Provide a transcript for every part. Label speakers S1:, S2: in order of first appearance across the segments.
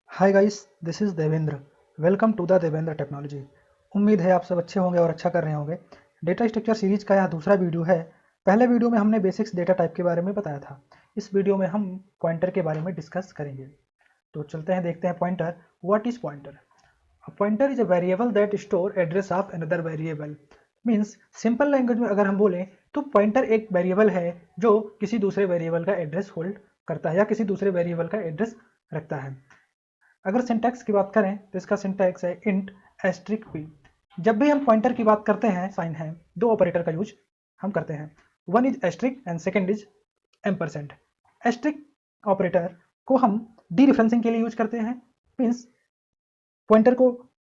S1: Hi guys, this is Devendra. Welcome to the Devendra technology. उम्मीद है आप सब अच्छे होंगे और अच्छा कर रहे होंगे। डेटा स्ट्रक्चर सीरीज का यह दूसरा वीडियो है। पहले वीडियो में हमने बेसिक्स डेटा टाइप के बारे में बताया था। इस वीडियो में हम पॉइंटर के बारे में डिस्कस करेंगे। तो चलते हैं, देखते हैं pointer. What is pointer? A pointer is a variable that store address of another variable. Means simple language में अगर हम बोलें तो पॉइंटर एक वेरिएबल है जो किसी दूसरे वेरिएबल का एड्रेस होल्ड करता है या किसी दूसरे वेरिएबल का एड्रेस रखता है। अगर सिंटैक्स की बात करें तो इसका सिंटैक्स है इंट एस्ट्रिक पी। जब भी हम पॉइंटर की बात करते हैं, साइन है, दो ऑपरेटर का यूज हम करते हैं। One is asterisk and second is ampersand. Asterisk operator को हम डी रेफरेंसिंग के लिए यूज करते हैं, मीन्स पॉइंटर को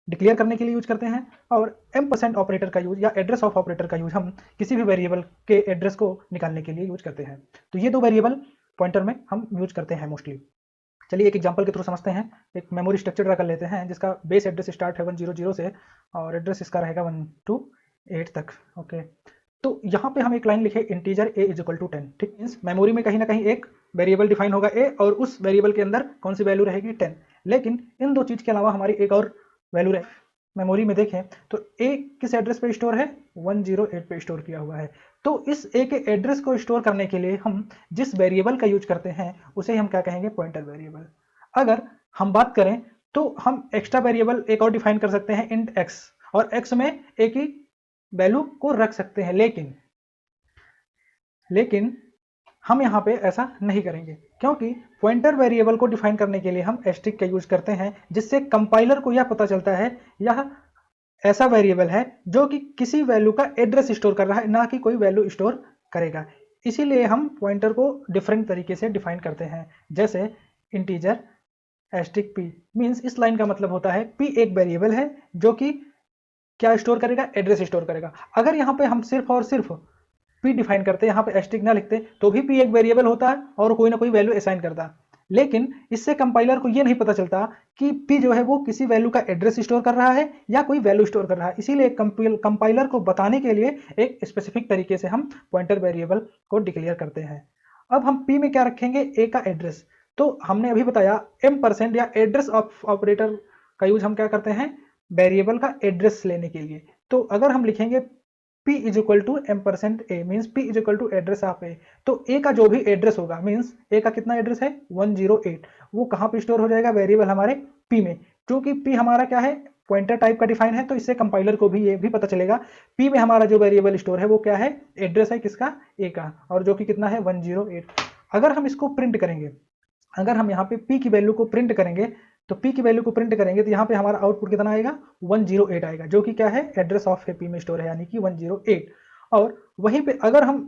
S1: डिक्लेयर करने के लिए यूज करते हैं। और एम्परसेंट ऑपरेटर का यूज या एड्रेस ऑफ ऑपरेटर का यूज हम किसी भी वेरिएबल के एड्रेस को निकालने के लिए यूज करते हैं। तो ये दो वेरिएबल पॉइंटर में हम यूज करते हैं मोस्टली। चलिए एक एग्जांपल के थ्रू समझते हैं। एक मेमोरी स्ट्रक्चर ड्रा कर लेते हैं जिसका बेस एड्रेस स्टार्ट है 100 से और एड्रेस इसका रहेगा 1 to 8 तक। ओके, तो यहाँ पे हम एक लाइन लिखे integer a is equal to 10। ठीक, मीन्स मेमोरी में कहीं ना कहीं एक वेरिएबल डिफाइन होगा a और उस वेरिएबल के अंदर कौन सी वैल्यू रहेगी 10। लेकिन इन दो चीज़ के अलावा हमारी एक और वैल्यू रहे। मेमोरी में देखें तो a किस एड्रेस पे स्टोर है? 108 पे स्टोर किया हुआ है। तो इस a के एड्रेस को स्टोर करने के लिए हम जिस वेरिएबल का यूज करते हैं उसे हम क्या कहेंगे? Pointer variable. अगर हम बात करें तो हम एक्स्ट्रा वेरिएबल एक और डिफाइन कर सकते हैं इंट x, और x में a की वैल्यू को रख सकते हैं। लेकिन हम यहाँ पे ऐसा नहीं करेंगे, क्योंकि पॉइंटर वेरिएबल को डिफाइन करने के लिए हम एस्ट्रिक का यूज करते हैं, जिससे कंपाइलर को यह पता चलता है यह ऐसा वेरिएबल है जो कि किसी वैल्यू का एड्रेस स्टोर कर रहा है, ना कि कोई वैल्यू स्टोर करेगा। इसीलिए हम पॉइंटर को डिफरेंट तरीके से डिफाइन करते हैं, जैसे इंटीजर एस्ट्रिक पी। मीन्स इस लाइन का मतलब होता है पी एक वेरिएबल है जो कि क्या स्टोर करेगा? एड्रेस स्टोर करेगा। अगर यहाँ पे हम सिर्फ और सिर्फ पी डिफाइन करते, यहाँ पे एस्ट्रिक ना लिखते, तो भी पी एक वेरिएबल होता है और कोई ना कोई वैल्यू असाइन करता। लेकिन इससे कंपाइलर को ये नहीं पता चलता कि पी जो है वो किसी वैल्यू का एड्रेस स्टोर कर रहा है या कोई वैल्यू स्टोर कर रहा है। इसीलिए कंपाइलर को बताने के लिए एक स्पेसिफिक तरीके से हम पॉइंटर वेरिएबल को डिक्लेयर करते हैं। अब हम पी में क्या रखेंगे? ए का एड्रेस। तो हमने अभी बताया एम परसेंट या एड्रेस ऑफ ऑपरेटर का यूज हम क्या करते हैं? वेरिएबल का एड्रेस लेने के लिए। तो अगर हम लिखेंगे p is equal to M percent A, means p is equal to address of A, तो a का जो भी एड्रेस होगा, मीन्स a का कितना एड्रेस है? 108। वो कहाँ पे स्टोर हो जाएगा? वेरिएबल हमारे p में। क्योंकि p हमारा क्या है? पॉइंटर टाइप का डिफाइन है, तो इससे कंपाइलर को भी ये भी पता चलेगा p में हमारा जो वेरिएबल स्टोर है वो क्या है? एड्रेस है किसका? a का, और जो कि कितना है? 108। अगर हम इसको प्रिंट करेंगे, अगर हम यहाँ पे p की वैल्यू को प्रिंट करेंगे, तो p की वैल्यू को प्रिंट करेंगे तो यहाँ पे हमारा आउटपुट कितना आएगा? 108 आएगा, जो कि क्या है? एड्रेस ऑफ p में स्टोर है, यानी कि 108। और वहीं पे अगर हम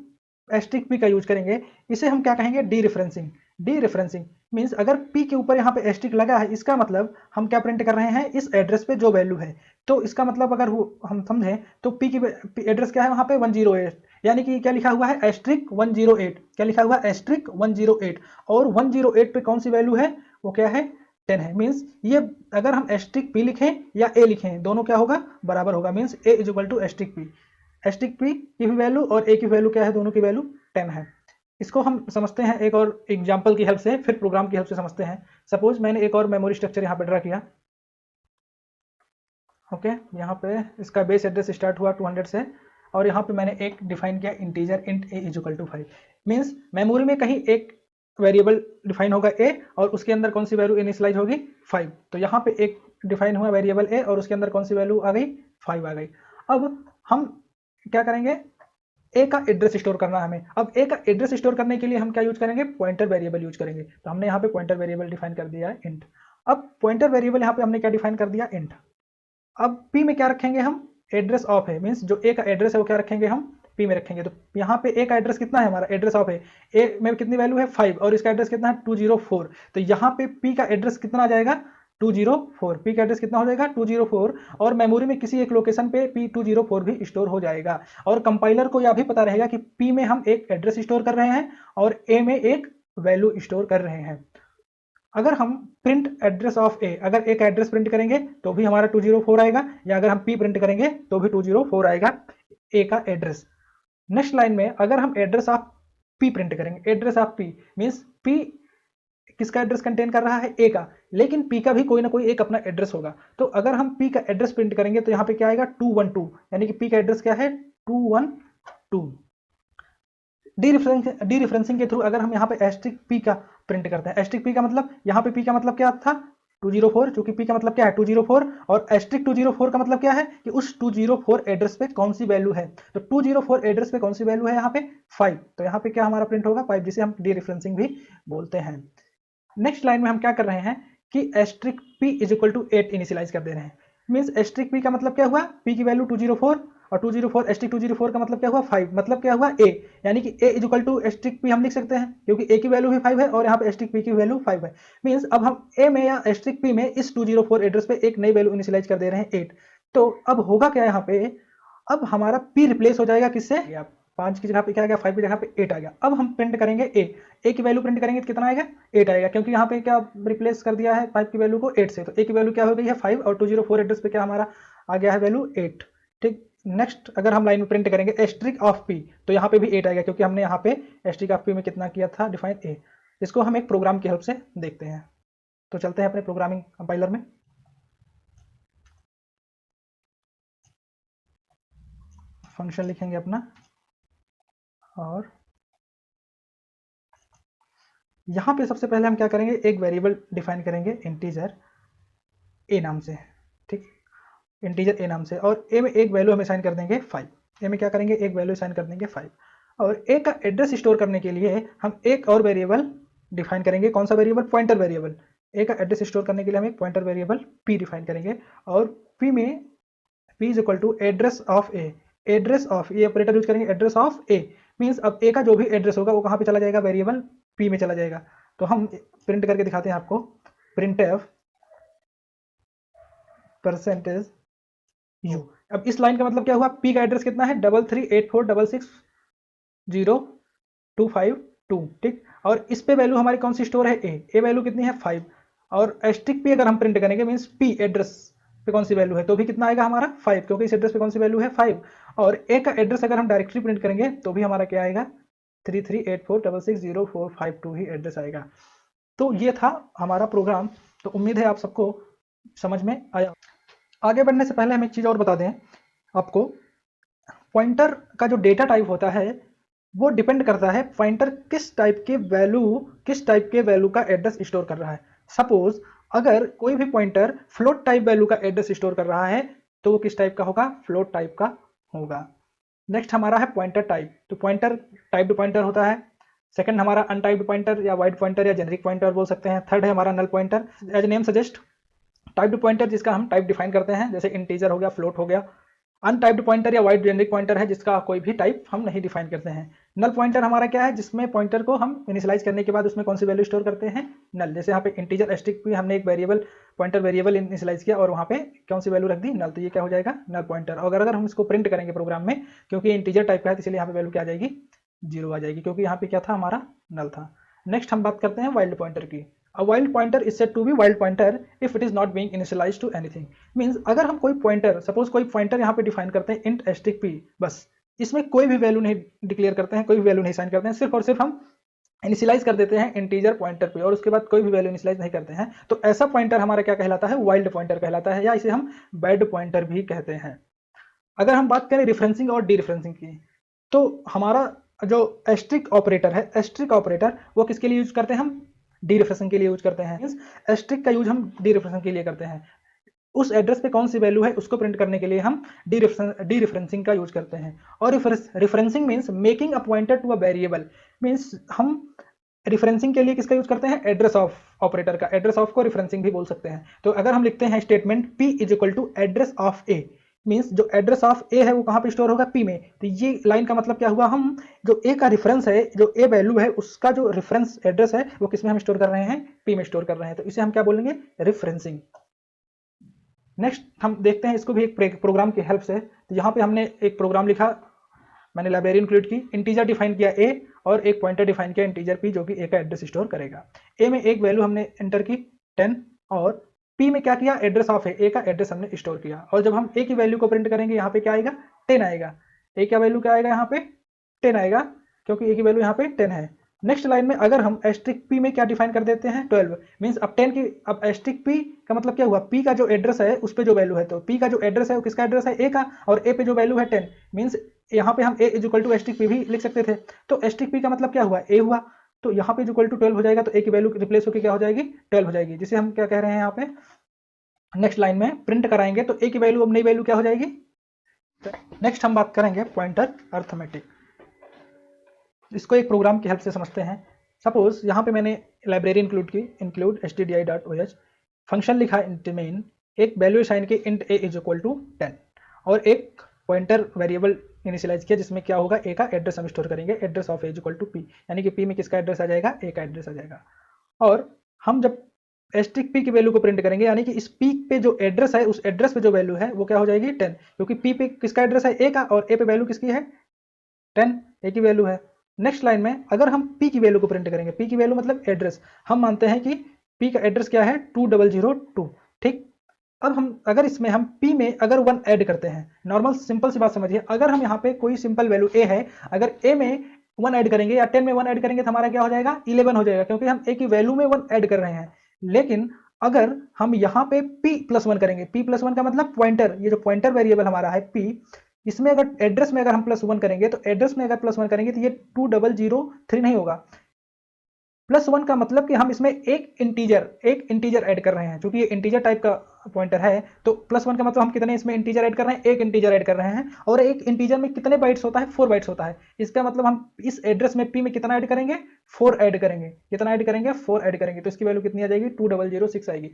S1: एस्ट्रिक p का यूज करेंगे, इसे हम क्या कहेंगे? D referencing. D referencing means अगर p के ऊपर यहाँ पे एस्ट्रिक लगा है, इसका मतलब हम क्या प्रिंट कर रहे हैं? इस एड्रेस पे जो वैल्यू है। तो इसका मतलब अगर हम समझें तो p की एड्रेस क्या है वहाँ पे? 108, यानी कि क्या लिखा हुआ है? एस्ट्रिक 108। क्या लिखा हुआ है? एस्ट्रिक 108। और 108 पे कौन सी वैल्यू है? वो क्या है? 10 है। मीन्स ये अगर हम एस्ट्रिक पी लिखें या ए लिखें, दोनों क्या होगा? बराबर होगा। Means a is equal to asterisk p. Asterisk p की भी वैल्यू और ए की वैल्यू क्या है? दोनों की वैल्यू 10 है। इसको हम समझते हैं एक और एग्जाम्पल की हेल्प से, फिर प्रोग्राम की हेल्प से समझते हैं। सपोज मैंने एक और मेमोरी स्ट्रक्चर यहाँ पे ड्रा किया। ओके, यहाँ पे इसका बेस एड्रेस स्टार्ट हुआ 200 से, और यहाँ पे मैंने एक डिफाइन किया integer int a is equal to 5। Means memory में कहीं एक वेरिएबल डिफाइन होगा ए और उसके अंदर कौन सी वैल्यू इनिशियलाइज होगी? 5। तो यहाँ पे एक डिफाइन हुआ वेरिएबल ए और उसके अंदर कौन सी वैल्यू आ गई? 5 आ गई। अब हम क्या करेंगे? ए का एड्रेस स्टोर करना है हमें। अब ए का एड्रेस स्टोर करने के लिए हम क्या यूज करेंगे? पॉइंटर वेरिएबल यूज करेंगे। तो हमने यहाँ पे पॉइंटर वेरिएबल डिफाइन कर दिया है इंट। अब पॉइंटर वेरिएबल यहाँ पे हमने क्या डिफाइन कर दिया? इंट। अब p में क्या रखेंगे हम? एड्रेस ऑफ है, मीन्स जो a का एड्रेस है वो क्या रखेंगे? हम p में रखेंगे। तो यहाँ पे a का एड्रेस कितना है? हमारा एड्रेस ऑफ है a में कितनी वैल्यू है? 5, और इसका एड्रेस कितना है? 204। तो यहाँ पे p का एड्रेस कितना आ जाएगा? 204। p का एड्रेस कितना हो जाएगा? 204। और मेमोरी में किसी एक लोकेशन पे p 204 भी स्टोर हो जाएगा। और कंपाइलर को यह भी पता रहेगा कि p में हम एक एड्रेस स्टोर कर रहे हैं और a में एक वैल्यू स्टोर कर रहे हैं। अगर हम प्रिंट एड्रेस ऑफ ए, अगर एक एड्रेस प्रिंट करेंगे तो भी हमारा 204 आएगा, या अगर हम पी प्रिंट करेंगे तो भी 204 आएगा ए का एड्रेस। नेक्स्ट लाइन में अगर हम एड्रेस ऑफ पी प्रिंट करेंगे, address of P means P किसका एड्रेस कंटेन कर रहा है, ए का, लेकिन पी का भी कोई ना कोई एक अपना एड्रेस होगा। तो अगर हम पी का एड्रेस प्रिंट करेंगे तो यहाँ पे क्या आएगा 212, यानी कि पी का एड्रेस क्या है 212। डी रेफरेंसिंग के थ्रू अगर हम यहाँ पे एस्ट्रिक पी का प्रिंट करते हैं, एस्ट्रिक पी का मतलब यहाँ पे पी का मतलब क्या था 204, क्योंकि पी का मतलब क्या है 204, और एस्ट्रिक 204 का मतलब क्या है कि उस 204 एड्रेस पे कौन सी वैल्यू है। तो 204 एड्रेस पे कौन सी वैल्यू है यहाँ पे 5, तो यहाँ पे क्या हमारा प्रिंट होगा 5, जिसे हम डी रेफरेंसिंग भी बोलते हैं। नेक्स्ट लाइन में हम क्या कर रहे हैं कि asterisk p is equal to 8 initialize कर दे रहे हैं। मीन्स एस्ट्रिक पी का मतलब क्या हुआ, पी की वैल्यू 204 और 204 एस्ट्रिक 204 का मतलब क्या हुआ 5, मतलब क्या हुआ ए, यानी कि A is equal to asterisk P हम लिख सकते हैं क्योंकि ए की वैल्यू भी 5 है और यहाँ पे एस्ट्रिक पी की वैल्यू 5 है। मीन्स अब हम ए में या एस्ट्रिक पी में इस 204 एड्रेस पे एक नई वैल्यू इनिशियलाइज कर दे रहे हैं 8। तो अब होगा क्या यहाँ पे, अब हमारा पी रिप्लेस हो जाएगा किससे, 5 की जगह पे क्या आ गया 5 की जगह पे 8 आ गया। अब हम प्रिंट करेंगे ए की वैल्यू प्रिंट करेंगे तो कितना आएगा 8 आएगा, क्योंकि यहाँ पे क्या रिप्लेस कर दिया है 5 की वैल्यू को 8 से, तो ए की वैल्यू क्या हो गई है 5 और 204 एड्रेस पे क्या हमारा आ गया है वैल्यू 8। ठीक, नेक्स्ट अगर हम लाइन में प्रिंट करेंगे एस्ट्रिक ऑफ पी, तो यहाँ पे भी 8 आएगा क्योंकि हमने यहाँ पे एस्ट्रिक ऑफ पी में कितना किया था डिफाइन ए। इसको हम एक प्रोग्राम की हेल्प से देखते हैं। तो चलते हैं अपने प्रोग्रामिंग कंपाइलर में, फंक्शन लिखेंगे अपना और यहाँ पे सबसे पहले हम क्या करेंगे एक वेरिएबल डिफाइन करेंगे इंटीजर ए नाम से। ठीक, इंटीजर ए नाम से, और ए में एक वैल्यू हम असाइन कर देंगे 5। ए में क्या करेंगे एक वैल्यू असाइन कर देंगे 5, और ए का एड्रेस स्टोर करने के लिए हम एक और वेरिएबल डिफाइन करेंगे। कौन सा वेरिएबल, पॉइंटर वेरिएबल। ए का एड्रेस स्टोर करने के लिए हम एक पॉइंटर वेरिएबल पी डिफाइन करेंगे, और पी में p is equal to address of a, address of ये ऑपरेटर यूज करेंगे एड्रेस ऑफ ए। मीन्स अब ए का जो भी एड्रेस होगा वो कहाँ पे चला जाएगा, वेरिएबल पी में चला जाएगा। तो हम प्रिंट करके दिखाते हैं आपको, प्रिंट एफ परसेंटेज यू। अब इस लाइन का मतलब क्या हुआ, पी का एड्रेस कितना है 3384660252। ठीक, और इस पे वैल्यू हमारी कौन सी स्टोर है ए वैल्यू कितनी है 5, और एस्ट्रिक पी अगर हम प्रिंट करेंगे मीन्स पी एड्रेस पे कौन सी वैल्यू है तो भी कितना आएगा हमारा 5, क्योंकि इस एड्रेस पे कौन सी वैल्यू है 5। और ए का एड्रेस अगर हम डायरेक्टली प्रिंट करेंगे तो भी हमारा क्या आएगा 3384660452 ही एड्रेस आएगा। तो ये था हमारा प्रोग्राम। तो उम्मीद है आप सबको समझ में आया। आगे बढ़ने से पहले हम एक चीज़ और बता दें आपको, पॉइंटर का जो डेटा टाइप होता है वो डिपेंड करता है पॉइंटर किस टाइप के वैल्यू का एड्रेस स्टोर कर रहा है। सपोज अगर कोई भी पॉइंटर फ्लोट टाइप वैल्यू का एड्रेस स्टोर कर रहा है तो वो किस टाइप का होगा, फ्लोट टाइप का होगा। नेक्स्ट हमारा है पॉइंटर टाइप, तो पॉइंटर टाइप टू पॉइंटर होता है। सेकंड हमारा अनटाइप्ड पॉइंटर या वाइड पॉइंटर या जेनरिक पॉइंटर बोल सकते हैं। थर्ड है हमारा null pointer, as name suggest typed pointer जिसका हम टाइप डिफाइन करते हैं, जैसे इंटीजर हो गया, फ्लोट हो गया। अनटाइप्ड पॉइंटर या वाइड जेनरिक पॉइंटर है जिसका कोई भी टाइप हम नहीं डिफाइन करते हैं। नल पॉइंटर हमारा क्या है, जिसमें पॉइंटर को हम इनिशियलाइज करने के बाद उसमें कौन सी वैल्यू स्टोर करते हैं, नल। जैसे यहाँ पे इंटीजर एस्ट्रिक पे हमने एक वेरिएबल पॉइंटर वेरिएबल इनिशियलाइज किया और वहाँ पे कौन सी वैल्यू रख दी, नल, तो ये क्या हो जाएगा नल पॉइंटर। और अगर हम इसको प्रिंट करेंगे प्रोग्राम में, क्योंकि इंटीजर टाइप का है तो इसलिए यहाँ पे वैल्यू क्या आ जाएगी 0 आ जाएगी, क्योंकि यहाँ पे क्या था हमारा नल था। नेक्स्ट हम बात करते हैं वाइल्ड पॉइंटर की। A wild pointer is said to be wild pointer if it is not being initialized to anything. Means अगर हम कोई पॉइंटर, सपोज कोई पॉइंटर यहाँ पे डिफाइन करते हैं int एस्ट्रिक p, बस इसमें कोई भी वैल्यू नहीं डिक्लेयर करते हैं, कोई भी वैल्यू नहीं साइन करते हैं, सिर्फ और सिर्फ हम इनिशियलाइज कर देते हैं इंटीजर पॉइंटर पे और उसके बाद कोई भी वैल्यू इनिशियलाइज नहीं करते हैं, तो ऐसा पॉइंटर हमारा क्या कहलाता है, वाइल्ड पॉइंटर कहलाता है, या इसे हम बैड पॉइंटर भी कहते हैं। अगर हम बात करें रिफरेंसिंग और डी रिफरेंसिंग की, तो हमारा जो एस्ट्रिक ऑपरेटर है, एस्ट्रिक ऑपरेटर वो किसके लिए यूज करते हैं, हम डी रेफरेंसिंग के लिए यूज करते हैं। एस्ट्रिक का यूज हम डी रेफरेंसिंग के लिए करते हैं। उस एड्रेस पे कौन सी वैल्यू है उसको प्रिंट करने के लिए हम डी रेफरेंसिंग का यूज करते हैं। और referencing means making a pointer to a variable, means हम रिफरेंसिंग के लिए किसका यूज करते हैं, एड्रेस ऑफ ऑपरेटर का। एड्रेस ऑफ को रिफरेंसिंग भी बोल सकते हैं। तो अगर हम लिखते हैं statement p is equal to address of a, means जो एड्रेस ऑफ ए है वो कहाँ पे स्टोर होगा, पी में। तो ये लाइन का मतलब क्या हुआ, हम जो ए का रेफरेंस है, जो ए वैल्यू है उसका जो रेफरेंस एड्रेस है वो किस में हम स्टोर कर रहे हैं, पी में स्टोर कर रहे हैं, तो इसे हम क्या बोलेंगे, रेफरेंसिंग। नेक्स्ट हम देखते हैं इसको भी एक प्रोग्राम की हेल्प से। तो यहाँ पे हमने एक प्रोग्राम लिखा, मैंने लाइब्रेरी इंक्लूड की, इंटीजर डिफाइन किया ए और एक पॉइंटर डिफाइन किया इंटीजर पी, जो कि ए का एड्रेस स्टोर करेगा। ए में एक वैल्यू हमने एंटर की 10 और पी में क्या किया, एड्रेस ऑफ है, ए का एड्रेस हमने स्टोर किया। और जब हम ए की वैल्यू को प्रिंट करेंगे यहाँ पे क्या आएगा, 10 आएगा। ए का वैल्यू क्या आएगा, यहाँ पे 10 आएगा, क्योंकि ए की वैल्यू यहाँ पे 10 है। नेक्स्ट लाइन में अगर हम एस्ट्रिक पी में क्या डिफाइन कर देते हैं 12, मीन्स अब 10 की, अब एस्ट्रिक पी का मतलब क्या हुआ, पी का जो एड्रेस है उस पे जो वैल्यू है, तो पी का जो एड्रेस है वो किसका एड्रेस है, ए का, और ए पे जो वैल्यू है 10, मीन्स यहाँ पे हम A is equal to asterisk P भी लिख सकते थे। तो एस्ट्रिक पी का मतलब क्या हुआ, ए हुआ, तो यहाँ पे इक्वल टू 12 हो जाएगा, तो ए की वैल्यू रिप्लेस होकर क्या हो जाएगी, 12 हो जाएगी, जिसे हम क्या कह रहे हैं यहाँ पे नेक्स्ट लाइन में प्रिंट कराएंगे तो ए की वैल्यू अब नई वैल्यू क्या हो जाएगी। नेक्स्ट हम बात करेंगे पॉइंटर अर्थमेटिक। इसको एक प्रोग्राम की हेल्प से समझते हैं। सपोज यहाँ पे मैंने लाइब्रेरी इंक्लूड की, इंक्लूड stdi.oh, फंक्शन लिखा इंट मेन, एक वैल्यू असाइन की int a is equal to 10, और एक पॉइंटर वेरिएबल इनिशियलाइज किया जिसमें क्या होगा, ए का एड्रेस हम स्टोर करेंगे, address of a is equal to p, यानी कि पी में किसका एड्रेस आ जाएगा, ए का एड्रेस आ जाएगा। और हम जब एस्ट्रिक पी की वैल्यू को प्रिंट करेंगे, यानी कि इस पी पे जो एड्रेस है उस एड्रेस पे जो वैल्यू है वो क्या हो जाएगी 10, क्योंकि पी पे किसका एड्रेस है, ए का, और ए पे वैल्यू किसकी है 10, ए की वैल्यू है। नेक्स्ट लाइन में अगर हम p की वैल्यू को प्रिंट करेंगे, p की वैल्यू मतलब एड्रेस, हम मानते हैं कि p का एड्रेस क्या है 2002, ठीक। अब हम अगर इसमें हम p में अगर 1 ऐड करते हैं, नॉर्मल सिंपल सी बात समझिए, अगर हम यहाँ पे कोई सिंपल वैल्यू a है, अगर a में 1 ऐड करेंगे या 10 में 1 ऐड करेंगे तो हमारा क्या हो जाएगा 11 हो जाएगा, क्योंकि हम a की वैल्यू में 1 ऐड कर रहे हैं। लेकिन अगर हम यहाँ पे p+1 करेंगे, p+1 का मतलब पॉइंटर, ये जो पॉइंटर वेरिएबल हमारा है p, इसमें अगर एड्रेस में अगर हम +1 करेंगे तो एड्रेस में अगर +1 करेंगे तो ये 2003 नहीं होगा। +1 का मतलब कि हम इसमें एक इंटीजर ऐड कर रहे हैं, क्योंकि ये इंटीजर टाइप का पॉइंटर है, तो +1 का मतलब हम कितने इसमें इंटीजर ऐड कर रहे हैं, एक इंटीजर ऐड कर रहे हैं, और एक इंटीजर में कितने बाइट्स होता है, 4 बाइट्स होता है। इसका मतलब हम इस एड्रेस में p में कितना ऐड करेंगे, 4 ऐड करेंगे, कितना ऐड करेंगे 4 ऐड करेंगे, तो इसकी वैल्यू कितनी आ जाएगी 2006 आएगी।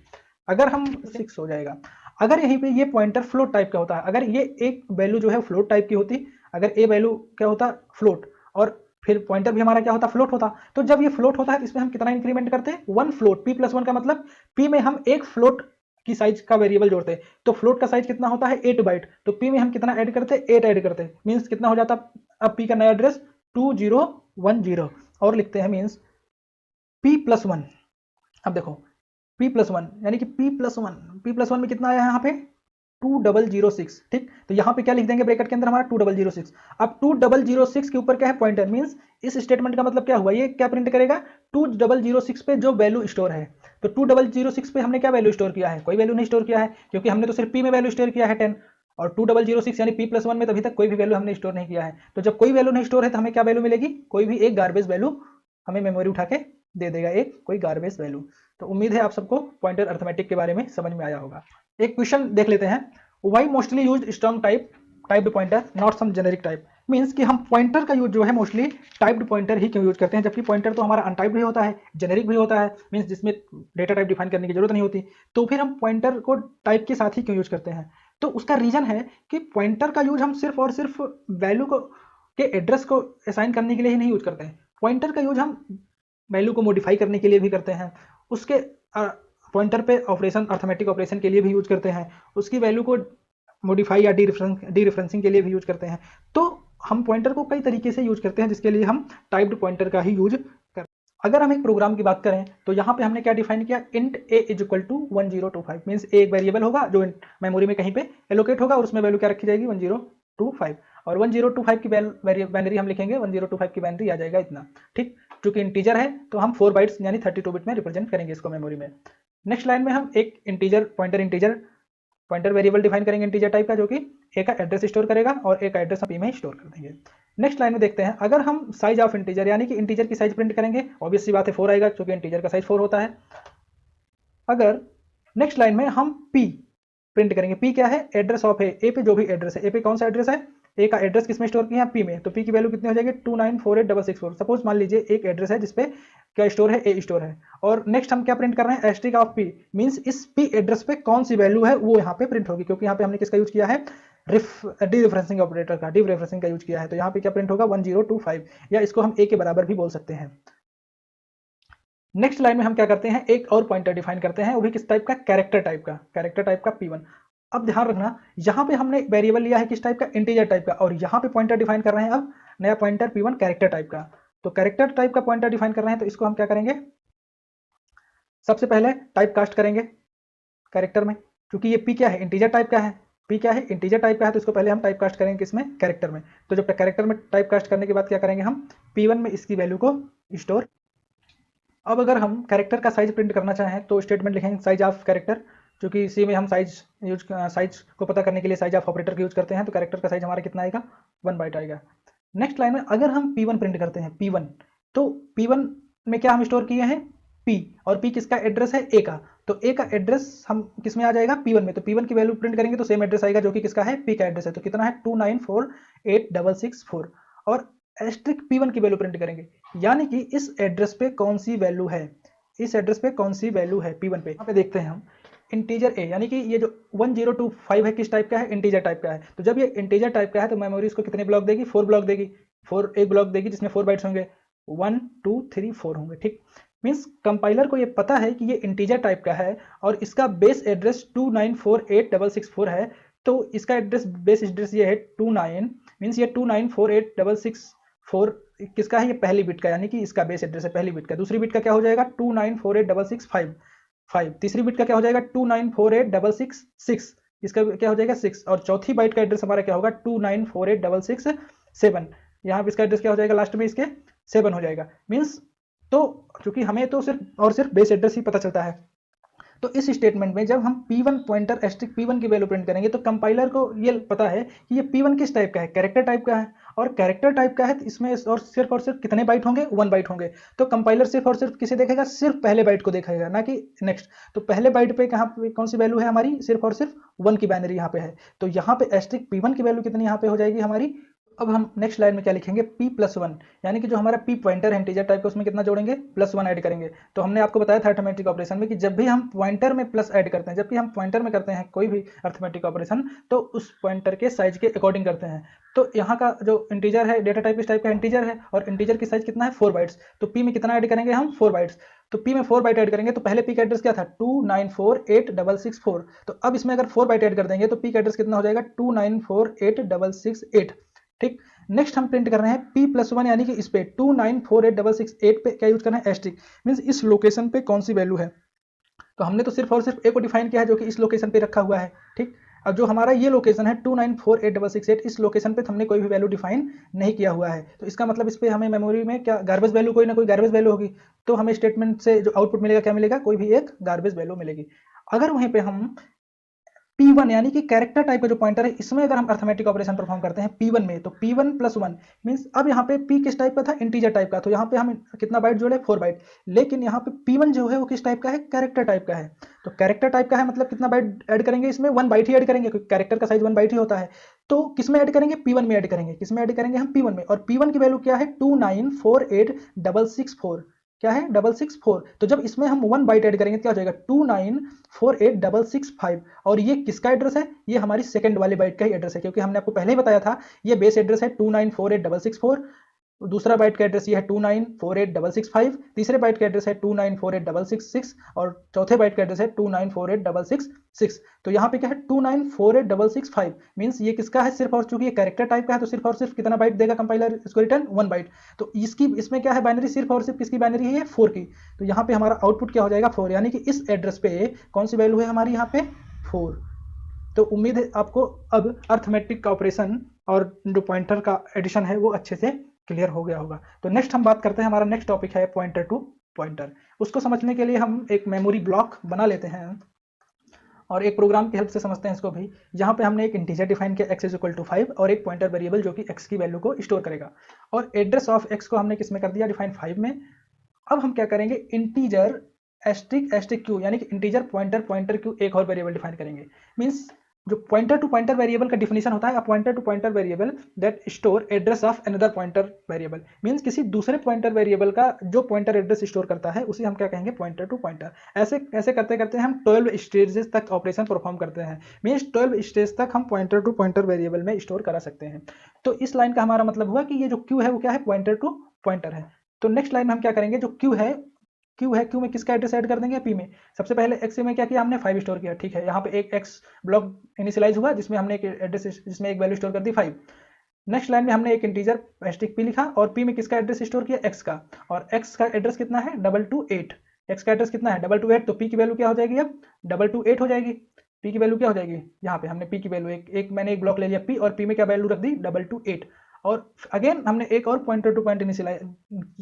S1: अगर हम 6 हो जाएगा। अगर यहीं पे ये पॉइंटर फ्लोट टाइप का होता है, अगर ये एक वैल्यू जो है फ्लोट टाइप की होती, अगर ए वैल्यू क्या होता फ्लोट, और फिर पॉइंटर भी हमारा क्या होता फ्लोट होता, तो जब ये फ्लोट होता है तो इसमें हम कितना इंक्रीमेंट करते हैं 1 फ्लोट, p+1 का मतलब p में हम एक फ्लोट की साइज का वेरिएबल जोड़ते हैं, तो फ्लोट का साइज कितना होता है 8 बाइट, तो p में हम कितना ऐड करते हैं 8 ऐड करते हैं, मीन्स कितना हो जाता, अब p का नया एड्रेस 2010, और लिखते हैं मीन्स p+1। अब देखो p+1 यानी कि p+1 में कितना आया यहाँ पे 2006, ठीक। तो यहाँ पे क्या लिख देंगे ब्रैकेट के अंदर हमारा 2006। अब 2006 के ऊपर क्या है पॉइंटर, मींस इस स्टेटमेंट का मतलब क्या हुआ, ये क्या प्रिंट करेगा 2006 पे जो वैल्यू स्टोर है। तो 2006 पे हमने क्या वैल्यू स्टोर किया है, कोई वैल्यू नहीं स्टोर किया है, क्योंकि हमने तो सिर्फ p में वैल्यू स्टोर किया है 10, और 2006 यानी p+1 में तभी तक कोई भी वैल्यू हमने स्टोर नहीं किया है। तो जब कोई वैल्यू नहीं स्टोर है तो हमें क्या वैल्यू मिलेगी, कोई भी एक गार्बेज वैल्यू हमें मेमोरी उठा के दे देगा, एक कोई गार्बेज वैल्यू। तो उम्मीद है आप सबको पॉइंटर अर्थमेटिक के बारे में समझ में आया होगा। एक क्वेश्चन देख लेते हैं, why mostly used strong typed pointer not some generic type, means कि हम पॉइंटर का यूज जो है मोस्टली टाइप्ड पॉइंटर ही क्यों यूज करते हैं, जबकि पॉइंटर तो हमारा अनटाइप्ड भी होता है, जेनेरिक भी होता है, मीन्स जिसमें डेटा टाइप डिफाइन करने की जरूरत नहीं होती, तो फिर हम पॉइंटर को टाइप के साथ ही क्यों यूज करते हैं। तो उसका रीजन है कि पॉइंटर का यूज हम सिर्फ और सिर्फ वैल्यू को के एड्रेस को असाइन करने के लिए ही नहीं यूज करते हैं, पॉइंटर का यूज हम वैल्यू को मॉडिफाई करने के लिए भी करते हैं, उसके पॉइंटर पे ऑपरेशन अर्थमेटिक ऑपरेशन के लिए भी यूज करते हैं, उसकी वैल्यू को मॉडिफाई या डी रेफरेंसिंग के लिए भी यूज करते हैं। तो हम पॉइंटर को कई तरीके से यूज करते हैं, जिसके लिए हम टाइप्ड पॉइंटर का ही यूज करते हैं। अगर हम एक प्रोग्राम की बात करें तो यहाँ पे हमने क्या डिफाइन किया, int a is equal to 1025, means एक वेरिएबल होगा जो मेमोरी में कहीं पे एलोकेट होगा और उसमें वैल्यू क्या रखी जाएगी 1025, और 1025 की बाइनरी हम लिखेंगे, 1025 की बाइनरी आ जाएगा इतना, ठीक। चूंकि इंटीजर है तो हम 4 बाइट्स यानी 32 बिट में रिप्रेजेंट करेंगे इसको मेमोरी में। नेक्स्ट लाइन में हम एक इंटीजर पॉइंटर वेरिएबल डिफाइन करेंगे इंटीजर टाइप का, जो कि ए का एड्रेस स्टोर करेगा और ए का एड्रेस पी में स्टोर कर देंगे। नेक्स्ट लाइन में देखते हैं, अगर हम साइज ऑफ इंटीजर यानी कि इंटीजर की साइज प्रिंट करेंगे, ऑब्वियस सी बात है 4 आएगा, क्योंकि इंटीजर का साइज 4 होता है। अगर नेक्स्ट लाइन में हम p प्रिंट करेंगे, p क्या है एड्रेस ऑफ ए पे जो भी एड्रेस है, ए पे कौन सा एड्रेस है, ए का एड्रेस किसमें स्टोर किया है p में, तो p की वैल्यू कितनी हो जाएगी 2948664। सपोज मान लीजिए एक एड्रेस है जिसपे क्या स्टोर है, ए स्टोर है, और नेक्स्ट हम क्या प्रिंट कर रहे हैं एस्ट्रिक ऑफ p, मींस इस p एड्रेस पे कौन सी वैल्यू है वो यहाँ पे प्रिंट होगी, क्योंकि यहाँ पे हमने किसका यूज किया है डी रेफरेंसिंग ऑपरेटर का, डी रेफरेंसिंग का यूज किया है, तो यहाँ पे क्या प्रिंट होगा 1025, या इसको हम ए के बराबर भी बोल सकते हैं। नेक्स्ट लाइन में हम क्या करते हैं, एक और पॉइंटर डिफाइन करते हैं, वो भी किस टाइप का, कैरेक्टर टाइप का p1। अब ध्यान रखना, यहाँ पे हमने वेरिएबल लिया है किस टाइप का, इंटीजर टाइप का, और यहाँ पे पॉइंटर डिफाइन कर रहे हैं अब नया पॉइंटर p1 कैरेक्टर टाइप का। तो कैरेक्टर टाइप का पॉइंटर डिफाइन कर रहे हैं, तो इसको हम क्या करेंगे, सबसे पहले टाइप कास्ट करेंगे कैरेक्टर में, क्योंकि ये p क्या है इंटीजर टाइप का है, पी क्या है, इंटीजर टाइप का है, तो इसको पहले हम टाइप कास्ट करेंगे किसमें, कैरेक्टर में। तो जब कैरेक्टर में टाइप कास्ट करने के बाद क्या करेंगे हम, P1 में इसकी वैल्यू को स्टोर। अब अगर हम कैरेक्टर का साइज प्रिंट करना चाहें तो स्टेटमेंट लिखेंगे साइज ऑफ कैरेक्टर, क्योंकि इसी में हम साइज को पता करने के लिए साइज ऑफ ऑपरेटर का यूज करते हैं। तो कैरेक्टर का साइज हमारा कितना आएगा, 1 बाइट आएगा। नेक्स्ट लाइन में अगर हम P1 प्रिंट करते हैं, P1, तो P1 में क्या हम स्टोर किए हैं, P, और P किसका एड्रेस है, A का। तो A का एड्रेस हम किस में आ जाएगा, P1 में। तो P1 की वैल्यू प्रिंट करेंगे तो सेम एड्रेस आएगा जो कि किसका है, P का एड्रेस है। तो कितना है, 2948664। और एस्ट्रिक P1 की वैल्यू प्रिंट करेंगे, यानी कि इस एड्रेस पे कौन सी वैल्यू है, इस एड्रेस पे कौन सी वैल्यू है P1 पे। यहाँ पे देखते हैं हम इंटीजर A, यानी कि ये जो 1025 है किस टाइप का है, इंटीजर टाइप का है। तो जब ये इंटीजर टाइप का है तो मेमोरी इसको कितने ब्लॉक देगी, 4 ब्लॉक देगी। 4 एक ब्लॉक देगी जिसमें 4 बाइट्स होंगे, 1 2 3 4 होंगे, ठीक। मीन्स कंपाइलर को ये पता है कि ये इंटीजर टाइप का है और इसका बेस एड्रेस 2948664 है। तो इसका एड्रेस, बेस एड्रेस ये है 29, मीन्स ये 2948664 किसका है, ये पहली बिट का, यानी कि इसका बेस एड्रेस है पहली बिट का। दूसरी बिट का क्या हो जाएगा, 2948665। तीसरी बिट का क्या हो जाएगा, 2948666, इसका क्या हो जाएगा 6। और चौथी बाइट का एड्रेस हमारा क्या होगा, 2948667। यहाँ पे इसका एड्रेस क्या हो जाएगा, लास्ट में इसके 7 हो जाएगा। मीन्स तो चूंकि हमें तो सिर्फ और सिर्फ बेस एड्रेस ही पता चलता है, तो इस स्टेटमेंट में जब हम P1 पॉइंटर एस्ट्रिक P1 की वैल्यू प्रिंट करेंगे तो कंपाइलर को ये पता है कि ये P1 किस टाइप का है, कैरेक्टर टाइप का है। और कैरेक्टर टाइप का है तो इसमें और सिर्फ कितने बाइट होंगे, 1 बाइट होंगे। तो कंपाइलर सिर्फ और सिर्फ किसे देखेगा, सिर्फ पहले बाइट को देखेगा, ना कि नेक्स्ट। तो पहले बाइट पे कहाँ पे कौन सी वैल्यू है हमारी, सिर्फ और सिर्फ 1 की बाइनरी यहाँ पे है। तो यहाँ पे एस्ट्रिक P1 की वैल्यू कितनी यहाँ पे हो जाएगी हमारी। अब हम नेक्स्ट लाइन में क्या लिखेंगे, P+1, यानी कि जो हमारा P पॉइंटर है इंटीजर टाइप का, उसमें कितना जोड़ेंगे, +1 ऐड करेंगे। तो हमने आपको बताया था अर्थमेटिक ऑपरेशन में कि जब भी हम पॉइंटर में प्लस ऐड करते हैं, जब भी हम पॉइंटर में करते हैं कोई भी अर्थमेटिक ऑपरेशन, तो उस पॉइंटर के साइज के अकॉर्डिंग करते हैं। तो यहाँ का जो इंटीजर है, डेटा टाइप इस टाइप का इंटीजर है और इंटीजर की साइज कितना है, 4 बाइट्स। तो P में कितना ऐड करेंगे हम, 4 बाइट्स। तो P में 4 बाइट ऐड करेंगे तो पहले P का एड्रेस क्या था, 2948664। तो अब इसमें अगर 4 बाइट ऐड कर देंगे तो P का एड्रेस कितना हो जाएगा, 2948668, ठीक। नेक्स्ट हम प्रिंट कर रहे हैं P+1, यानी कि इस पे 2948668 पे क्या यूज करना है, एस्ट्रिक, मीन्स इस लोकेशन पे कौन सी वैल्यू है। तो हमने तो सिर्फ और सिर्फ A को डिफाइन किया है जो कि इस लोकेशन पे रखा हुआ है, ठीक। अब जो हमारा ये लोकेशन है 2948668, इस लोकेशन पे हमने कोई भी वैल्यू डिफाइन नहीं किया हुआ है। तो इसका मतलब इस पे हमें मेमोरी में क्या गार्बेज वैल्यू, कोई ना कोई गार्बेज वैल्यू होगी। तो हमें स्टेटमेंट से जो आउटपुट मिलेगा क्या मिलेगा, कोई भी एक गार्बेज वैल्यू मिलेगी। अगर वहीं पे हम P1 यानी कि कैरेक्टर टाइप का जो पॉइंटर है, इसमें अगर हम अर्थमेटिक ऑपरेशन परफॉर्म करते हैं P1 में, तो P1+1 मींस अब यहाँ पे P किस टाइप का था, इंटीजर टाइप का। तो यहाँ पे हम कितना बाइट जोड़े, 4 बाइट। लेकिन यहाँ पे P1 जो है वो किस टाइप का है, कैरेक्टर टाइप का है। तो कैरेक्टर टाइप का है मतलब कितना बाइट ऐड करेंगे, इसमें 1 बाइट ही ऐड करेंगे, क्योंकि कैरेक्टर का साइज 1 बाइट ही होता है। तो किस में ऐड करेंगे, P1 में ऐड करेंगे। किस में ऐड करेंगे हम, P1 में। और P1 की वैल्यू क्या है, 2948664, क्या है, 664। तो जब इसमें हम 1 बाइट ऐड करेंगे क्या हो जाएगा, 2948665। और ये किसका एड्रेस है, ये हमारी सेकंड वाले बाइट का ही एड्रेस है, क्योंकि हमने आपको पहले ही बताया था ये बेस एड्रेस है 2948664। दूसरा बाइट का एड्रेस ये है 2948665, तीसरे बाइट का एड्रेस है 2948666 और चौथे बाइट का एड्रेस है 2948666। तो यहाँ पे क्या है, 2948665 मींस ये किसका है, सिर्फ और चूंकि ये कैरेक्टर टाइप का है तो सिर्फ और सिर्फ कितना बाइट देगा कंपाइलर इसको रिटर्न, 1 बाइट। तो इसकी इसमें क्या है बाइनरी, सिर्फ और सिर्फ किसकी बाइनरी है, 4 की। तो यहाँ पे हमारा आउटपुट क्या हो जाएगा, 4, यानी कि इस एड्रेस पे कौन सी वैल्यू है हमारी यहाँ पे, 4। तो उम्मीद है आपको अब अर्थमेटिक का ऑपरेशन और जो पॉइंटर का एडिशन है वो अच्छे से क्लियर हो गया होगा। तो नेक्स्ट हम बात करते हैं, हमारा नेक्स्ट टॉपिक है पॉइंटर टू पॉइंटर। उसको समझने के लिए हम एक मेमोरी ब्लॉक बना लेते हैं और एक प्रोग्राम की हेल्प से समझते हैं इसको भी। यहाँ पे हमने एक इंटीजर डिफाइन किया x = 5 और एक पॉइंटर वेरिएबल जो कि x की वैल्यू को स्टोर करेगा। और एड्रेस ऑफ x को हमने किस में कर दिया, डिफाइन 5 में। अब हम क्या करेंगे, इंटीजर एस्ट्रिक क्यू, यानी कि इंटीजर पॉइंटर क्यू एक और वेरिएबल डिफाइन करेंगे। मीन्स जो पॉइंटर टू पॉइंटर वेरिएबल का डिफिनेशन होता है, a pointer to pointer variable that store address of another pointer variable. Means किसी दूसरे पॉइंटर वेरिएबल का जो पॉइंटर एड्रेस स्टोर करता है उसे हम क्या कहेंगे, पॉइंटर टू पॉइंटर। ऐसे ऐसे करते करते हम 12 स्टेजेस तक ऑपरेशन परफॉर्म करते हैं। मींस 12 स्टेज तक हम पॉइंटर टू पॉइंटर वेरिएबल में स्टोर करा सकते हैं। तो इस लाइन का हमारा मतलब हुआ कि ये जो क्यू है वो क्या है, पॉइंटर टू पॉइंटर है। तो नेक्स्ट लाइन में हम क्या करेंगे, जो क्यू में किसका एड्रेस ऐड कर देंगे, P में। सबसे पहले x में क्या किया हमने, 5 स्टोर किया, ठीक है। यहाँ पे एक x ब्लॉक इनिशियलाइज हुआ जिसमें हमने एक एड्रेस, जिसमें एक वैल्यू स्टोर कर दी 5। नेक्स्ट लाइन में हमने एक इंटीजर एस्ट्रिक P लिखा और P में किसका एड्रेस स्टोर किया, x का। और x का एड्रेस कितना है, 228। x का एड्रेस कितना है, 228। तो P की वैल्यू क्या हो जाएगी, अब 228 हो जाएगी। पी की वैल्यू क्या हो जाएगी, यहाँ पे हमने पी की वैल्यू एक मैंने एक ब्लॉक ले लिया पी, और पी में क्या वैल्यू रख दी 228, और अगेन हमने एक और पॉइंटर टू पॉइंट इनिशियलाइज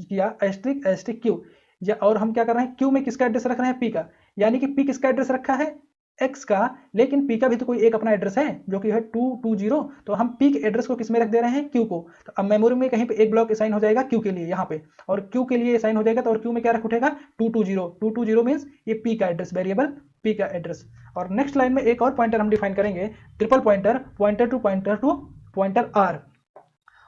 S1: किया एस्ट्रिक एस्ट्रिक क्यू, या और हम क्या कर रहे हैं, क्यू में किसका एड्रेस रख रहे हैं, पी का, यानी कि पी किसका एड्रेस रखा है, एक्स का, लेकिन पी का भी तो कोई एक अपना एड्रेस है जो कि है 220, तो हम पी के एड्रेस को किस में रख दे रहे हैं, क्यू को। तो अब मेमोरी में कहीं पे एक ब्लॉक असाइन हो जाएगा क्यू के लिए यहाँ पे, और क्यू के लिए असाइन हो जाएगा, तो और क्यू में क्या रख उठेगा 220 मीन्स ये पी का एड्रेस, वेरिएबल पी का एड्रेस। और नेक्स्ट लाइन में एक और पॉइंटर हम डिफाइन करेंगे, triple pointer, pointer to pointer r,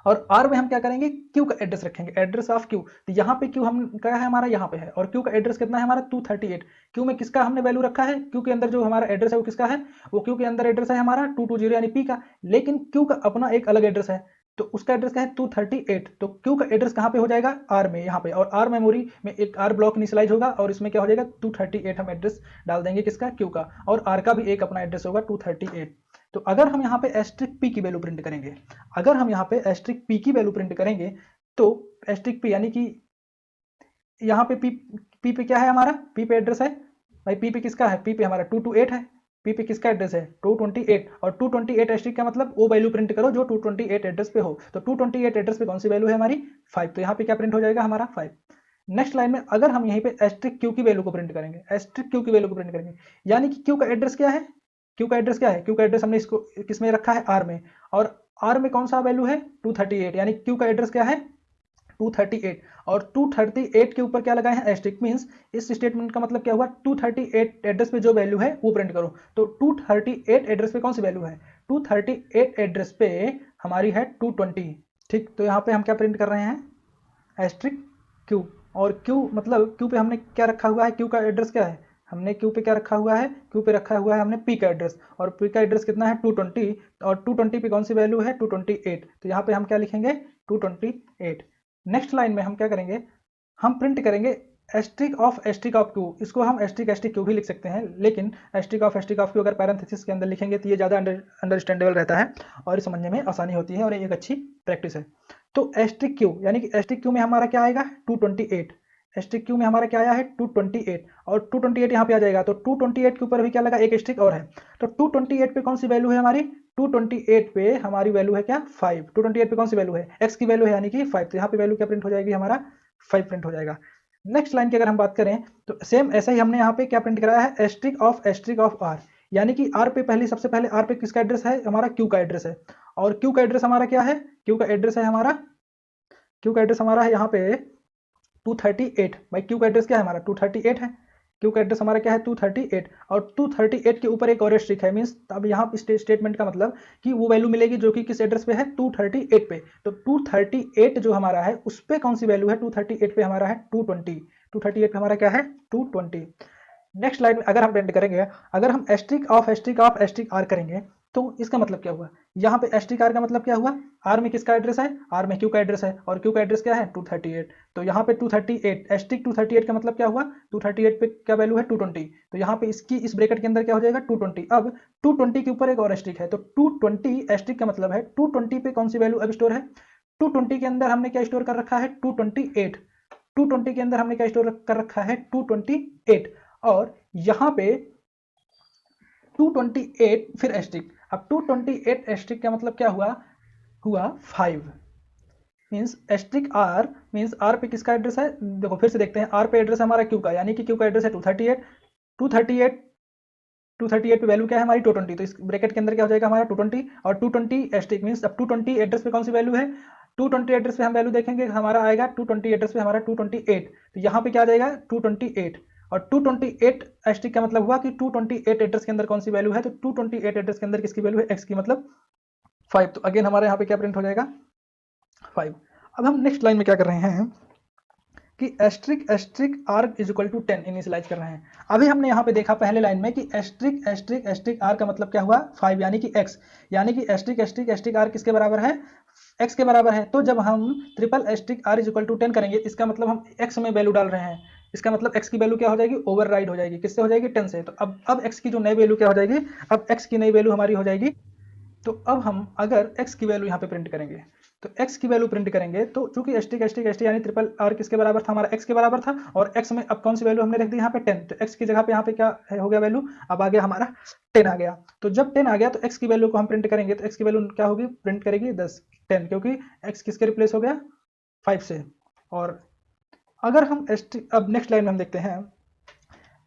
S1: और आर में हम क्या करेंगे, क्यू का एड्रेस रखेंगे, एड्रेस ऑफ क्यू। तो यहाँ पे क्यू हम क्या है हमारा, यहाँ पे है, और क्यू का एड्रेस कितना है हमारा 238। क्यू में किसका हमने वैल्यू रखा है, क्यू के अंदर जो हमारा एड्रेस है वो किसका है, वो क्यू के अंदर एड्रेस है हमारा 220 यानी पी का, लेकिन क्यू का अपना एक अलग एड्रेस है, तो उसका एड्रेस क्या है 238, तो क्यू का एड्रेस कहाँ पे हो जाएगा, आर में यहाँ पे, और आर मेमोरी में एक आर ब्लॉक इनिशियलाइज होगा, और इसमें क्या हो जाएगा 238 हम एड्रेस डाल देंगे किसका, क्यू का, और आर का भी एक अपना एड्रेस होगा 238। तो अगर हम यहाँ पे एस्ट्रिक पी की वैल्यू प्रिंट करेंगे, अगर हम यहाँ पे एस्ट्रिक पी की वैल्यू प्रिंट करेंगे, तो एस्ट्रिक पी यानी कि यहाँ पे पी पे क्या है हमारा, पी पे एड्रेस है भाई, पी पे किसका है, पी पे हमारा 228 है, पी पे किसका एड्रेस है 228, और 228 एस्ट्रिक का मतलब वो वैल्यू प्रिंट करो जो 228 एड्रेस पे हो, तो 228 एड्रेस पे कौन सी वैल्यू है हमारी 5, तो यहाँ पे क्या प्रिंट हो जाएगा हमारा 5। नेक्स्ट लाइन में अगर हम यहीं पे एस्ट्रिक क्यू की वैल्यू को प्रिंट करेंगे, एस्ट्रिक क्यू की वैल्यू को प्रिंट करेंगे, यानी कि क्यू का एड्रेस क्या है, क्यू का एड्रेस क्या है, क्यू का एड्रेस हमने इसको किस में रखा है, आर में, और आर में कौन सा वैल्यू है 238, यानी क्यू का एड्रेस क्या है 238, और 238 के ऊपर क्या लगाए हैं एस्ट्रिक, मींस इस स्टेटमेंट का मतलब क्या हुआ 238 एड्रेस पे जो वैल्यू है वो प्रिंट करो, तो 238 एड्रेस पे कौन सी वैल्यू है 238 एड्रेस पे हमारी है 220, ठीक, तो यहाँ पे हम क्या प्रिंट कर रहे हैं एस्ट्रिक क्यू, और क्यू मतलब क्यू पे हमने क्या रखा हुआ है, क्यू का एड्रेस क्या है, हमने क्यू पे क्या रखा हुआ है, क्यू पे रखा हुआ है हमने पी का एड्रेस, और पी का एड्रेस कितना है 220, और 220 पे कौन सी वैल्यू है 228, तो यहाँ पे हम क्या लिखेंगे 228। नेक्स्ट लाइन में हम क्या करेंगे, हम प्रिंट करेंगे एस्ट्रिक ऑफ क्यू, इसको हम एस्ट्रिक क्यू भी लिख सकते हैं, लेकिन एस्ट्रिक ऑफ क्यू अगर पैरेंथेसिस के अंदर लिखेंगे तो ये ज़्यादा अंडरस्टैंडेबल रहता है, और समझने में आसानी होती है, और एक अच्छी प्रैक्टिस है। तो एस्ट्रिक क्यू यानी कि एस्ट्रिक क्यू में हमारा क्या आएगा 228, एस्ट्रिक क्यू में हमारा क्या आया है 228, और 228 यहाँ पे आ जाएगा, तो 228 के ऊपर भी क्या लगा एक एस्ट्रिक और है, तो 228 पे कौन सी वैल्यू है हमारी 228 पे हमारी वैल्यू है क्या 5, 228 पे कौन सी वैल्यू है x की वैल्यू है यानी कि 5, तो यहाँ पे वैल्यू क्या प्रिंट हो जाएगी हमारा 5 प्रिंट हो जाएगा। नेक्स्ट लाइन की अगर हम बात करें तो सेम ऐसा ही हमने यहाँ पे क्या प्रिंट कराया है एस्ट्रिक ऑफ आर, यानी कि आर पे पहले सबसे पहले आर पे किसका एड्रेस है हमारा क्यू का एड्रेस है, और क्यू का एड्रेस हमारा क्या है, क्यू का एड्रेस है हमारा, क्यू का एड्रेस हमारा है यहाँ पे 238, भाई क्यू का एड्रेस क्या है हमारा 238 है, क्यू का एड्रेस हमारा क्या है 238, और 238 के ऊपर एक और एस्ट्रिक है, मींस अब यहाँ स्टेटमेंट का मतलब कि वो वैल्यू मिलेगी जो कि किस एड्रेस पे है 238 पे, तो 238 जो हमारा है उस पे कौन सी वैल्यू है 238 पे हमारा है 220, 238 पे हमारा क्या है 220। नेक्स्ट लाइन में अगर हम प्रिंट करेंगे, अगर हम एस्ट्रिक ऑफ आर करेंगे, तो इसका मतलब क्या हुआ, यहाँ पे एस्ट्रिक आर का मतलब क्या हुआ, आर में किसका एड्रेस है, आर में क्यू का एड्रेस है, और क्यू का एड्रेस क्या है 238, तो यहाँ पे 238 एस्ट्रिक 238 का मतलब क्या हुआ 238 पे क्या वैल्यू है 220, तो यहाँ पे इसकी इस ब्रैकेट के अंदर क्या हो जाएगा 220, अब 220 के ऊपर एक और एस्ट्रिक है, तो 220 एस्ट्रिक का मतलब है 220 पे कौन सी वैल्यू अब स्टोर है, 220 के अंदर हमने क्या स्टोर कर रखा है 228, 220 के अंदर हमने क्या स्टोर कर रखा है 228, और यहाँ पे 228 फिर एस्ट्रिक, अब 228 एस्ट्रिक का मतलब क्या हुआ 5, means asterisk r means r पे किसका एड्रेस है, देखो फिर से देखते हैं, आर पे एड्रेस है हमारा क्यू का, यानी कि क्यू का एड्रेस है 238 पे वैल्यू क्या है हमारी 220, तो इस ब्रैकेट के अंदर क्या हो जाएगा हमारा 220, और 220 एस्ट्रिक मीन्स अब 220 एड्रेस पे कौन सी वैल्यू है 220 एड्रेस पे हम वैल्यू देखेंगे हमारा आएगा 220 एड्रेस पे हमारा 228, तो यहाँ पे क्या आ जाएगा 228, और 228 एस्ट्रिक का मतलब हुआ कि 228 एड्रेस के अंदर कौन सी वैल्यू है, तो 228 एड्रेस के अंदर किसकी वैल्यू है x की, मतलब 5, तो अगेन हमारे यहाँ पे क्या प्रिंट हो जाएगा 5। अब हम नेक्स्ट लाइन में क्या कर रहे हैं कि asterisk r is equal to 10 initialize कर रहे हैं। अभी हमने यहाँ पे देखा पहले लाइन में कि एस्ट्रिक आर का मतलब क्या हुआ 5 यानी कि x, यानी कि एस्ट्रिक आर किसके बराबर है x के बराबर है, तो जब हम triple asterisk r is equal to 10 करेंगे इसका मतलब हम x में वैल्यू डाल रहे हैं, इसका मतलब x की वैल्यू क्या हो जाएगी ओवरराइड हो जाएगी, किससे हो जाएगी 10 से, तो अब x की जो नई वैल्यू क्या हो जाएगी, अब x की नई वैल्यू हमारी हो जाएगी, तो अब हम अगर x की वैल्यू यहाँ पे प्रिंट करेंगे तो x की वैल्यू प्रिंट करेंगे, तो चूंकि एस्टिक यानी ट्रिपल आर किसके बराबर था, हमारा x के बराबर था, और x में अब कौन सी वैल्यू हमने रख दी यहाँ पे 10, तो x की जगह पे यहाँ पे क्या हो गया वैल्यू, अब आ गया हमारा 10 आ गया। तो जब 10 आ गया तो x की वैल्यू को हम प्रिंट करेंगे, तो x की वैल्यू क्या होगी, प्रिंट करेगी 10 क्योंकि x किसके रिप्लेस हो गया 5 से। और अगर हम अब नेक्स्ट लाइन में हम देखते हैं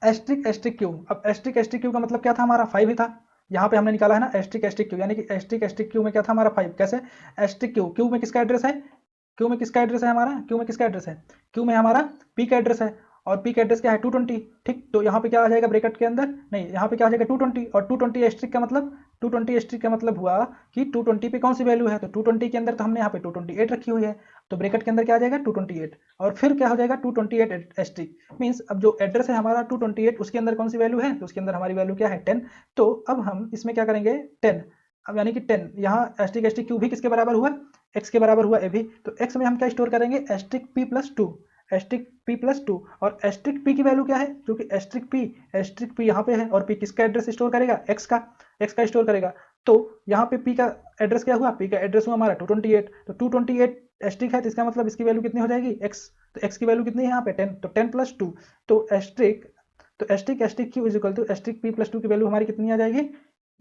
S1: एस्ट्रिक क्यू। अब एस्ट्रिक क्यू का मतलब क्या था, हमारा 5 ही था, यहाँ पे हमने निकाला है ना एस्ट्रिक क्यू, यानी कि एस्ट्रिक क्यू में क्या था हमारा 5। कैसे एस्ट्रिक क्यू में किसका एड्रेस है, क्यू में किसका एड्रेस है हमारा, क्यू में किसका एड्रेस है, क्यू में हमारा पी का एड्रेस है, और पी का एड्रेस क्या है 220, ठीक। तो यहाँ पे क्या आ जाएगा ब्रैकेट के अंदर, नहीं यहाँ पे क्या आ जाएगा 220, और 220 एस्ट्रिक का मतलब 220 एस्ट्रिक का मतलब हुआ कि 220 पे कौन सी वैल्यू है, तो 220 के अंदर तो हमने यहाँ पे 228 रखी हुई है, तो ब्रैकेट के अंदर क्या आ जाएगा 228, और फिर क्या हो जाएगा 228 एस्ट्रिक मीन्स अब जो एड्रेस है हमारा 228 उसके अंदर कौन सी वैल्यू है, तो उसके अंदर हमारी वैल्यू क्या है 10। तो अब हम इसमें क्या करेंगे 10, अब यानी कि 10 यहाँ एस्ट्रिक क्यू भी किसके बराबर हुआ, x के बराबर हुआ ए भी, तो x में हम क्या स्टोर करेंगे एस्ट्रिक p प्लस टू, और एस्ट्रिक p की वैल्यू क्या है, क्योंकि एस्ट्रिक p यहाँ पे है, और p किसका एड्रेस स्टोर करेगा x का स्टोर करेगा। तो यहाँ पे p का एड्रेस क्या हुआ, p का एड्रेस हुआ हमारा 228, तो 228 एस्ट्रिक है, तो इसका मतलब इसकी वैल्यू कितनी हो जाएगी x, तो x की वैल्यू कितनी है यहाँ पे 10, तो 10 प्लस 2, तो asterisk q is equal to asterisk p plus 2 की वैल्यू हमारी कितनी आ जाएगी,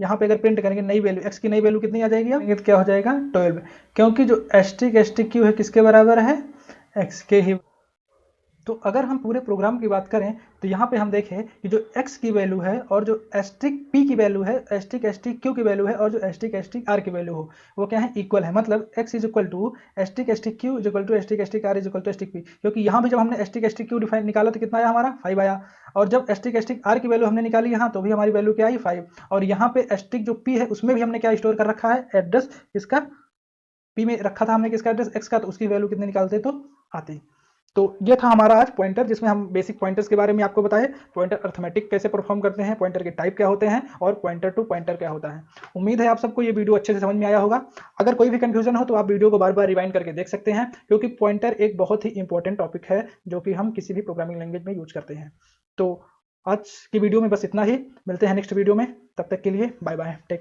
S1: यहाँ पे अगर प्रिंट करेंगे नई वैल्यू x की नई वैल्यू कितनी आ जाएगी, अब क्या हो जाएगा 12, क्योंकि जो एस्ट्रिक क्यू है किसके बराबर है x के ही। तो अगर हम पूरे प्रोग्राम की बात करें तो यहाँ पे हम देखें कि जो x की वैल्यू है और जो एस्ट्रिक p की वैल्यू है, एस्ट्रिक q की वैल्यू है, और जो एस्ट्रिक r की वैल्यू हो वो क्या है इक्वल है, मतलब x is equal to asterisk q is equal to asterisk r is equal to asterisk p, क्योंकि यहाँ भी जब हमने एस्ट्रिक q डिफाइन निकाला तो कितना आया हमारा 5 आया, और जब एस्ट्रिक r की वैल्यू हमने निकाली यहाँ तो भी हमारी वैल्यू क्या आई 5, और यहाँ पे एस्ट्रिक जो p है उसमें भी हमने क्या स्टोर कर रखा है एड्रेस, इसका p में रखा था हमने किसका एड्रेस x का, तो उसकी वैल्यू कितनी निकालते तो आती। तो ये था हमारा आज पॉइंटर, जिसमें हम बेसिक पॉइंटर्स के बारे में आपको बताए, पॉइंटर अर्थमेटिक कैसे परफॉर्म करते हैं, पॉइंटर के टाइप क्या होते हैं, और पॉइंटर टू पॉइंटर क्या होता है। उम्मीद है आप सबको ये वीडियो अच्छे से समझ में आया होगा। अगर कोई भी कंफ्यूजन हो तो आप वीडियो को बार बार रिवाइंड करके देख सकते हैं, क्योंकि पॉइंटर एक बहुत ही इंपॉर्टेंट टॉपिक है जो कि हम किसी भी प्रोग्रामिंग लैंग्वेज में यूज करते हैं। तो आज की वीडियो में बस इतना ही, मिलते हैं नेक्स्ट वीडियो में, तब तक के लिए बाय बाय, टेक केयर।